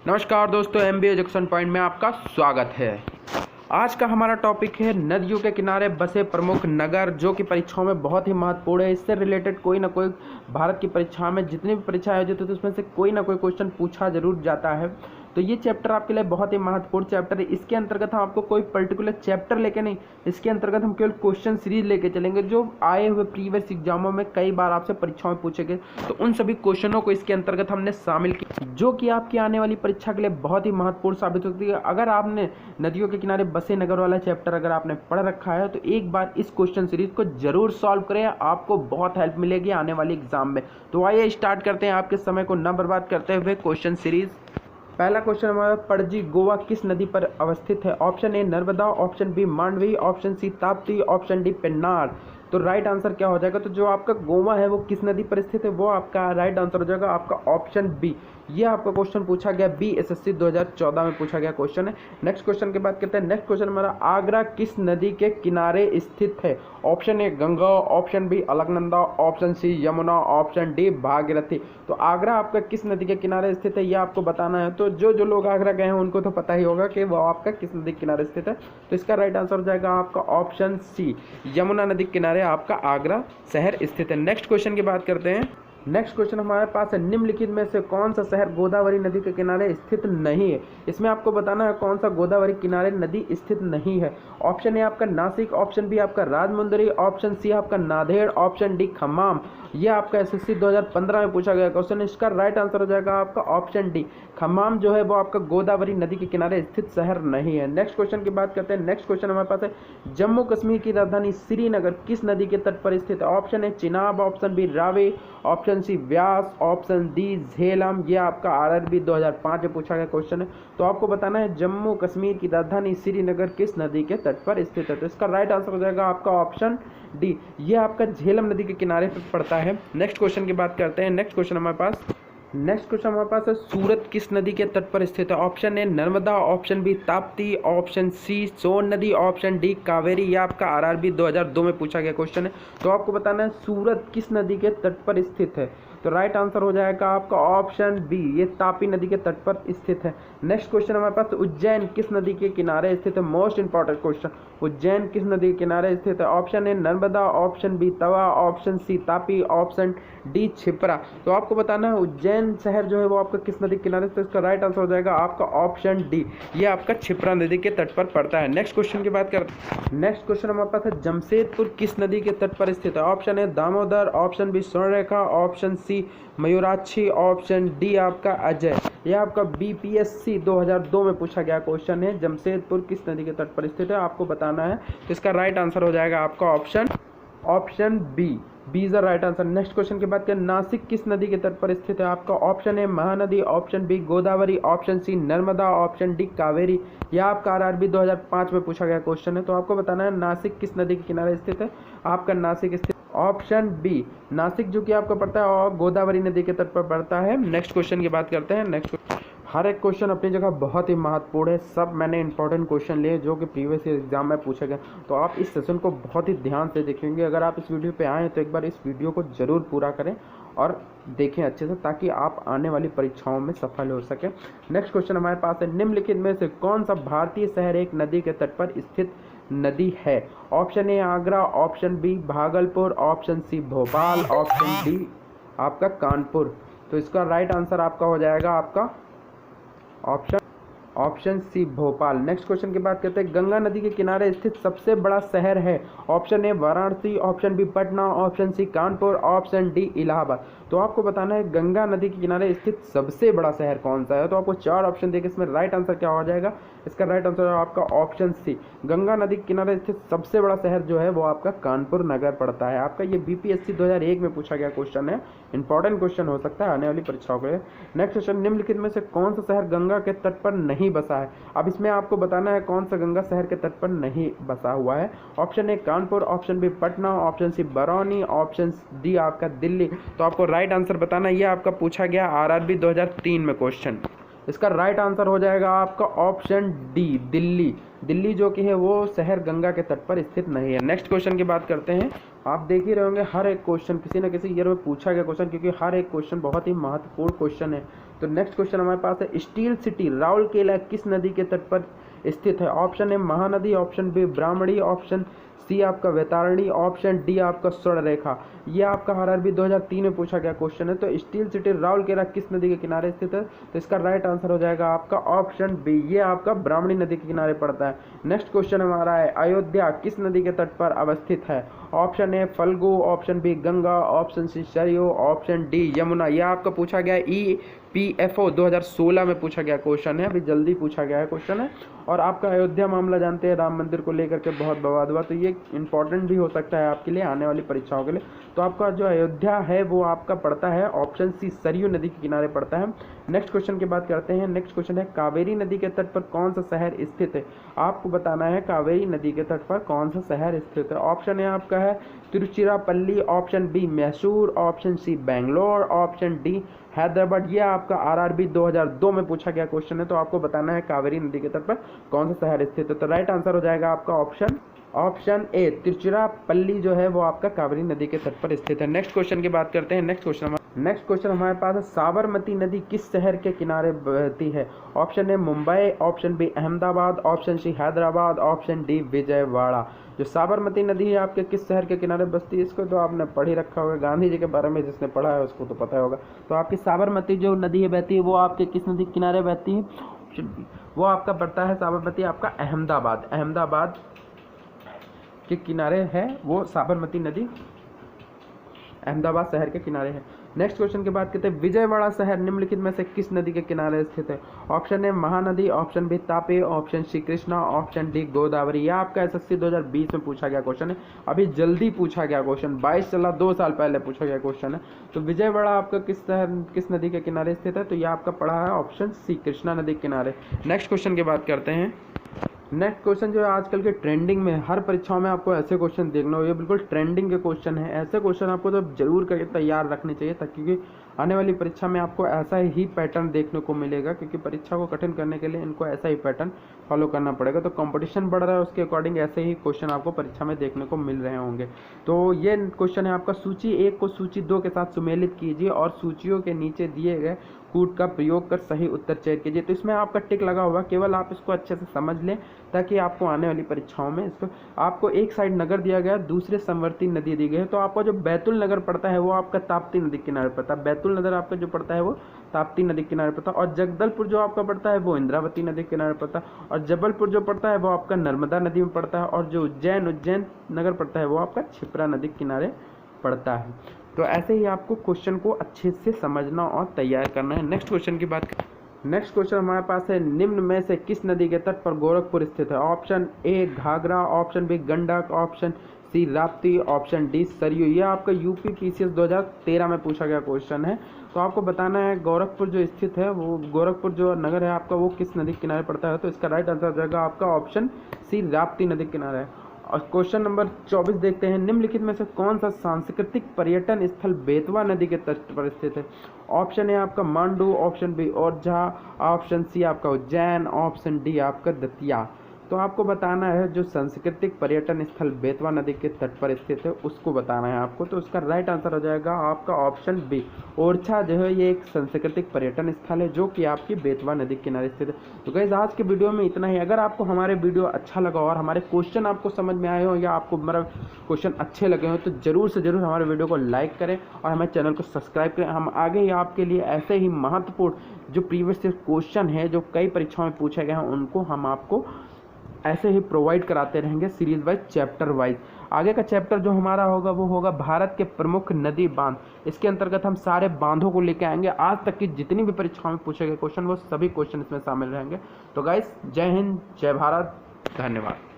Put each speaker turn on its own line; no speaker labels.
नमस्कार दोस्तों, MBA junction point में आपका स्वागत है। आज का हमारा टॉपिक है नदियों के किनारे बसे प्रमुख नगर, जो कि परीक्षाओं में बहुत ही महत्वपूर्ण है। इससे रिलेटेड कोई ना कोई भारत की परीक्षा में जितनी भी परीक्षा आयोजित होती है उसमें से कोई ना कोई क्वेश्चन पूछा जरूर जाता है। तो ये चैप्टर आपके लिए बहुत ही महत्वपूर्ण चैप्टर है। इसके अंतर्गत हम आपको कोई पर्टिकुलर चैप्टर लेके नहीं, इसके अंतर्गत हम केवल क्वेश्चन सीरीज लेके चलेंगे जो आए हुए प्रीवियस एग्जामों में कई बार आपसे परीक्षाओं में पूछे गए। तो उन सभी क्वेश्चनों को इसके अंतर्गत हमने शामिल किया, जो कि आपकी आने वाली परीक्षा के लिए बहुत ही महत्वपूर्ण साबित होती है। अगर आपने नदियों के किनारे बसे नगर वाला चैप्टर अगर आपने पढ़ रखा है तो एक बार इस क्वेश्चन सीरीज को जरूर सॉल्व करें, आपको बहुत हेल्प मिलेगी आने वाली एग्जाम में। तो आइए स्टार्ट करते हैं आपके समय को न बर्बाद करते हुए क्वेश्चन सीरीज। पहला क्वेश्चन हमारा, पणजी गोवा किस नदी पर अवस्थित है? Option A Narmada, option B Mandvi, option C Tapti, option D Pennar. तो राइट आंसर क्या हो जाएगा? तो जो आपका गोवा है वो किस नदी पर स्थित है, वो आपका राइट आंसर हो जाएगा आपका ऑप्शन बी। ये आपका क्वेश्चन पूछा गया BSSC 2014 में पूछा गया क्वेश्चन है। नेक्स्ट क्वेश्चन की बात करते हैं। नेक्स्ट क्वेश्चन हमारा, आगरा किस नदी के किनारे स्थित है? Option A Ganga, option B Alaknanda, option C Yamuna, option D Bhagirathi. तो आगरा आपका किस नदी के किनारे स्थित है ये आपको बताना है। तो जो लोग आगरा गए हैं उनको तो पता ही होगा कि वो आपका किस नदी के किनारे स्थित है। तो इसका राइट आंसर हो जाएगा आपका ऑप्शन सी, यमुना नदी के किनारे आपका आगरा शहर स्थित है। नेक्स्ट क्वेश्चन की बात करते हैं। नेक्स्ट क्वेश्चन हमारे पास है, निम्नलिखित में से कौन सा शहर गोदावरी नदी के किनारे स्थित नहीं है? इसमें आपको बताना है कौन सा गोदावरी किनारे नदी स्थित नहीं है। ऑप्शन ए आपका नासिक, ऑप्शन बी आपका राजमुंदरी, ऑप्शन सी आपका नांदेड़, ऑप्शन डी खम्माम। यह आपका SSC 2015 में पूछा गया क्वेश्चन। इसका राइट आंसर हो जाएगा आपका ऑप्शन डी, खम्माम जो है वो आपका गोदावरी नदी के किनारे स्थित शहर नहीं है। नेक्स्ट क्वेश्चन की बात करते हैं। नेक्स्ट क्वेश्चन हमारे पास है, जम्मू कश्मीर की राजधानी श्रीनगर किस नदी के तट पर स्थित है? Option A Chenab, option B Ravi, option C Beas, option D Jhelum. ये आपका RRB 2005 में पूछा गया क्वेश्चन है। तो आपको बताना है जम्मू कश्मीर की राजधानी श्रीनगर किस नदी के तट पर स्थित है। तो इसका राइट आंसर हो जाएगा आपका ऑप्शन डी, ये आपका झेलम नदी के किनारे पर पड़ता है। नेक्स्ट क्वेश्चन की बात करते हैं। नेक्स्ट क्वेश्चन हमारे पास है, सूरत किस नदी के तट पर स्थित है? Option A Narmada, option B Tapti, option C Son नदी, ऑप्शन डी कावेरी। यह आपका RRB 2002 में पूछा गया क्वेश्चन है। तो आपको बताना है सूरत किस नदी के तट पर स्थित है। तो राइट आंसर हो जाएगा आपका ऑप्शन बी, ये तापी नदी के तट पर स्थित है। नेक्स्ट क्वेश्चन हमारे पास, उज्जैन किस नदी के किनारे स्थित है? मोस्ट इंपॉर्टेंट क्वेश्चन, उज्जैन किस नदी के किनारे स्थित है? Option A Narmada, option B Tawa, option C Tapi, option D Shipra. तो आपको बताना है उज्जैन शहर जो है वो आपका किस नदी के किनारे स्थित है। इसका राइट आंसर हो जाएगा आपका ऑप्शन डी, ये आपका छिपरा नदी के तट पर पड़ता है। नेक्स्ट क्वेश्चन की बात करते हैं। नेक्स्ट क्वेश्चन हमारे पास है, जमशेदपुर किस नदी के तट पर स्थित है? Option A Damodar, option B Subarnarekha, option C Mayurakshi, option D आपका अजय। यह आपका BPSC 2002 में पूछा गया क्वेश्चन है, जमशेदपुर किस नदी के तट पर स्थित है आपको बताना है। तो इसका राइट आंसर हो जाएगा आपका option B is the right answer. Next question की बात करें, नासिक किस नदी के तट पर स्थित है? आपका option A Mahanadi, option B Godavari, option C Narmada, option D Kaveri. यह आपका RRB 2005 में पूछा गया क्वेश्चन है। तो आपको बताना है नासिक किस नदी के किनारे स्थित है। आपका नासिक स्थित ऑप्शन बी, नासिक जो कि आपका पड़ता है और गोदावरी नदी के तट पर पड़ता है। नेक्स्ट क्वेश्चन की बात करते हैं। नेक्स्ट, हर एक क्वेश्चन अपनी जगह बहुत ही महत्वपूर्ण है। सब मैंने इंपॉर्टेंट क्वेश्चन लिए जो कि प्रीवियस एग्जाम में पूछे गए। तो आप इस सेशन को बहुत ही ध्यान से देखेंगे। अगर आप इस वीडियो पे आए हैं तो एक बार इस वीडियो को जरूर पूरा करें और देखें अच्छे से, ताकि आप आने वाली परीक्षाओं में सफल हो सके। नेक्स्ट क्वेश्चन हमारे पास है, निम्नलिखित में से कौन सा भारतीय शहर एक नदी के तट पर स्थित नदी है? Option A Agra, option B Bhagalpur, option C Bhopal, option D आपका कानपुर। तो इसका राइट आंसर आपका हो जाएगा आपका option C Bhopal. Next question की बात करते हैं, गंगा नदी के किनारे स्थित सबसे बड़ा शहर है? Option A Varanasi, option B Patna, option C Kanpur, option D Allahabad. तो आपको बताना है गंगा नदी के किनारे स्थित सबसे बड़ा शहर कौन सा है। तो आपको 4 ऑप्शन देके इसमें राइट आंसर क्या हो जाएगा? इसका राइट आंसर है आपका ऑप्शन सी, गंगा नदी के किनारे स्थित सबसे बड़ा शहर जो है वो आपका कानपुर नगर पड़ता है। आपका ये BPSC 2001 में पूछा गया क्वेश्चन है, इंपॉर्टेंट क्वेश्चन हो सकता है आने वाली परीक्षाओं के लिए। नेक्स्ट क्वेश्चन, निम्नलिखित में से कौन सा शहर गंगा के तट पर नहीं बसा है? अब इसमें आपको बताना है कौन सा गंगा शहर के तट पर नहीं बसा हुआ है। Option A Kanpur, option B Patna, option C Barauni, option D आपका दिल्ली। तो आपको राइट आंसर बताना, ये आपका पूछा गया RRB 2003 में क्वेश्चन। इसका राइट आंसर हो जाएगा आपका ऑप्शन डी दिल्ली। दिल्ली जो कि है वो शहर गंगा के तट पर स्थित नहीं है। नेक्स्ट क्वेश्चन की बात करते हैं। आप देख ही रहे होंगे हर एक क्वेश्चन किसी न किसी ईयर में पूछा गया क्वेश्चन, क्योंकि हर एक क्वेश्चन बहुत ही महत्वपूर्ण क्वेश्चन है। तो नेक्स्ट क्वेश्चन हमारे पास है, स्टील सिटी राउरकेला किस नदी के तट पर स्थित है? Option A Mahanadi, option B Brahmani, option C आपका वैतरणी, ऑप्शन डी आपका स्वर्ण रेखा। ये आपका आरआरबी 2003 में पूछा गया क्वेश्चन है। तो स्टील सिटी राउरकेला किस नदी के किनारे स्थित है? तो इसका राइट आंसर हो जाएगा आपका ऑप्शन बी, ये आपका ब्राह्मणी नदी के किनारे पड़ता है। नेक्स्ट क्वेश्चन हमारा है, अयोध्या किस नदी के तट पर अवस्थित है? Option A Phalgu, option B Ganga, option C Saryu, option D Yamuna. यह आपका पूछा गया EPFO 2016 में पूछा गया क्वेश्चन है, अभी जल्दी पूछा गया है क्वेश्चन है। और आपका अयोध्या मामला जानते हैं, राम मंदिर को लेकर के बहुत विवाद हुआ, तो ये इंपॉर्टेंट भी हो सकता है आपके लिए आने वाली परीक्षाओं के लिए। तो आपका जो अयोध्या है वो आपका पड़ता है ऑप्शन सी, सरयू नदी के किनारे पड़ता है। नेक्स्ट क्वेश्चन की बात करते हैं। नेक्स्ट क्वेश्चन है, कावेरी नदी के तट पर कौन सा शहर स्थित है? आपको बताना है कावेरी नदी के तट पर कौन सा शहर स्थित है। ऑप्शन ए आपका है Tiruchirappalli, option B Mysore, option C Bangalore, option D Hyderabad. ये आपका आरआरबी 2002 में पूछा गया क्वेश्चन है। तो आपको बताना है कावेरी नदी के तट पर कौन सा शहर स्थित है। तो राइट आंसर हो जाएगा आपका ऑप्शन ए, तिरुचिरापल्ली जो है वो आपका कावेरी नदी के तट पर स्थित है। नेक्स्ट क्वेश्चन की बात करते हैं। नेक्स्ट क्वेश्चन हमारे पास है, साबरमती नदी किस शहर के किनारे बहती है? Option A Mumbai, option B Ahmedabad, option C Hyderabad, option D Vijayawada. जो साबरमती नदी है आपके किस शहर के किनारे बसती है? इसको तो आपने पढ़ ही रखा होगा, गांधी जी के बारे में जिसने पढ़ा है उसको तो पता होगा। तो आपकी साबरमती जो नदी है बहती है वो आपके किस नदी के किनारे बहती है? वो आपका पड़ता है साबरमती आपका अहमदाबाद के किनारे है वो साबरमती नदी, अहमदाबाद शहर के किनारे है। नेक्स्ट क्वेश्चन की बात करते हैं, विजयवाड़ा शहर निम्नलिखित में से किस नदी के किनारे स्थित है? Option A Mahanadi, option B Tapi, option C Krishna, option D Godavari. यह आपका SSC 2020 में पूछा गया क्वेश्चन है, अभी जल्दी पूछा गया क्वेश्चन, 22 चला 2 साल पहले पूछा गया क्वेश्चन है। तो विजयवाड़ा आपका किस नदी के किनारे स्थित है? तो यह आपका पड़ा है ऑप्शन सी, कृष्णा नदी के किनारे। नेक्स्ट क्वेश्चन की बात करते हैं। नेक्स्ट क्वेश्चन जो है आजकल के ट्रेंडिंग में, हर परीक्षाओं में आपको ऐसे क्वेश्चन देखना हो, ये बिल्कुल ट्रेंडिंग के क्वेश्चन है। ऐसे क्वेश्चन आपको तो जरूर करके तैयार रखने चाहिए, ताकि आने वाली परीक्षा में आपको ऐसा ही पैटर्न देखने को मिलेगा, क्योंकि परीक्षा को कठिन करने के लिए इनको ऐसा ही पैटर्न फॉलो करना पड़ेगा। तो कंपटीशन बढ़ रहा है, उसके अकॉर्डिंग ऐसे ही क्वेश्चन आपको परीक्षा में देखने को मिल रहे होंगे। तो ये क्वेश्चन है आपका, सूची 1 को सूची 2 के साथ सुमेलित कीजिए और सूचियों के नीचे दिए गए कूट का प्रयोग कर सही उत्तर चयन कीजिए। तो इसमें आपका टिक लगा हुआ, केवल आप इसको अच्छे से समझ लें ताकि आपको आने वाली परीक्षाओं में इसको आपको एक साइड नगर दिया गया, दूसरे समवर्ती नदी दी गई है। तो आपका जो बैतुल नगर पड़ता है वो आपका ताप्ती नदी के किनारे पड़ता है, बैतुल नगर आपका जो पड़ता है वो ताप्ती नदी के किनारे पड़ता है। और जगदलपुर जो आपका पड़ता है वो इंद्रावती नदी के किनारे पड़ता है। और जबलपुर जो पड़ता है वो आपका नर्मदा नदी में पड़ता है। और जो उज्जैन नगर पड़ता है वो आपका क्षिप्रा नदी के किनारे पड़ता है। तो ऐसे ही आपको क्वेश्चन को अच्छे से समझना और तैयार करना है। नेक्स्ट क्वेश्चन की बात करें। नेक्स्ट क्वेश्चन हमारे पास है, निम्न में से किस नदी के तट पर गोरखपुर स्थित है? Option A Ghaghara, option B Gandak, option C Rapti, option D Saryu. यह आपका यूपी PCS 2013 में पूछा गया क्वेश्चन है। तो आपको बताना है गोरखपुर जो स्थित है वो, गोरखपुर जो नगर है आपका वो किस नदी के किनारे पड़ता है? तो इसका राइट आंसर हो जाएगा आपका ऑप्शन सी, राप्ती नदी के किनारे है। और क्वेश्चन नंबर 24 देखते हैं, निम्नलिखित में से कौन सा सांस्कृतिक पर्यटन स्थल बेतवा नदी के तट पर स्थित है? ऑप्शन ए आपका Mandu, option B Orchha, option C आपका उज्जैन, ऑप्शन डी आपका दतिया। तो आपको बताना है जो सांस्कृतिक पर्यटन स्थल बेतवा नदी के तट पर स्थित है उसको बताना है आपको। तो उसका राइट आंसर हो जाएगा आपका ऑप्शन बी, ओरछा जो है ये एक सांस्कृतिक पर्यटन स्थल है जो कि आपकी बेतवा नदी के किनारे स्थित है। तो गाइस आज के वीडियो में इतना ही। अगर आपको हमारे वीडियो अच्छा लगा और हमारे क्वेश्चन आपको समझ में आए हो या आपको हमारा क्वेश्चन अच्छे लगे हो तो जरूर से जरूर हमारे वीडियो को लाइक करें और हमारे चैनल को सब्सक्राइब करें। हम आगे ही आपके लिए ऐसे ही महत्वपूर्ण जो प्रीवियस क्वेश्चन है जो कई परीक्षाओं में पूछे गए हैं उनको हम आपको ऐसे ही प्रोवाइड कराते रहेंगे सीरीज वाइज, चैप्टर वाइज। आगे का चैप्टर जो हमारा होगा वो होगा भारत के प्रमुख नदी बांध। इसके अंतर्गत हम सारे बांधों को लेकर आएंगे, आज तक की जितनी भी परीक्षाओं में पूछे गए क्वेश्चन वो सभी क्वेश्चन इसमें शामिल रहेंगे। तो गाइस जय हिंद, जय भारत, धन्यवाद।